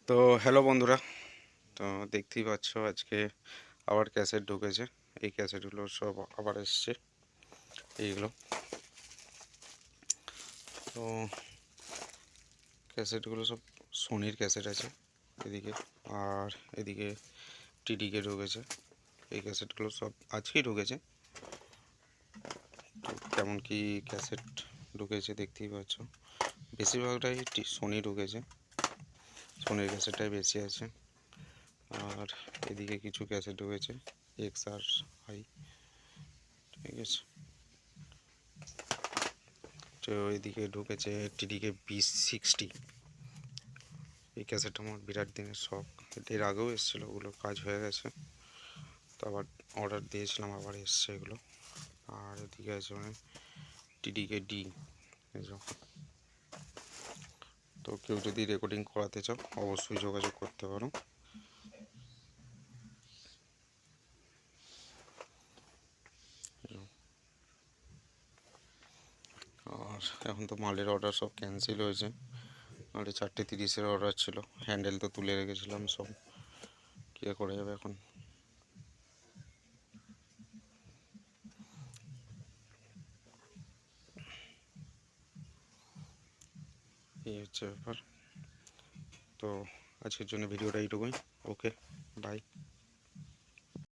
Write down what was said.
তো হ্যালো বন্ধুরা, তো দেখতেই পাচ্ছ আজকে আবার ক্যাসেট ঢুকেছে। এই ক্যাসেটগুলো সব আবার এসছে এইগুলো। তো ক্যাসেটগুলো সব সোনির ক্যাসেট আছে এদিকে, আর এদিকে টিডিকে ঢুকেছে। এই ক্যাসেটগুলো সব আজকেই ঢুকেছে। তো কেমন কি ক্যাসেট ঢুকেছে দেখতেই পাচ্ছ। বেশিরভাগটাই সোনি ঢুকেছে, সোনির ক্যাসেটটাই বেশি আছে। আর এদিকে কিছু ক্যাসেট ঢুকেছে এক্স আর হাই, ঠিক আছে। তো এদিকে ঢুকেছে টিডিকে B60। এই ক্যাসেটটা আমার বিরাট দিনের শখ, এর আগেও এসেছিলো, ওগুলো কাজ হয়ে গেছে, তো আবার অর্ডার দিয়েছিলাম, আবার এসছে এগুলো। আর এদিকে আছে মানে টিডিকে ডি। তো কেউ যদি রেকর্ডিং করাতে চাও অবশ্যই যোগাযোগ করতে পারো। আর এখন তো মালের অর্ডার সব ক্যান্সেল হয়েছে, নাহলে 4:30-এর অর্ডার ছিল। হ্যান্ডেল তো তুলে রেখেছিলাম, সব কী করা যাবে এখন। এই হচ্ছে ব্যাপার। তো আজকের জন্য ভিডিওটা এইটুকুই। ওকে, বাই।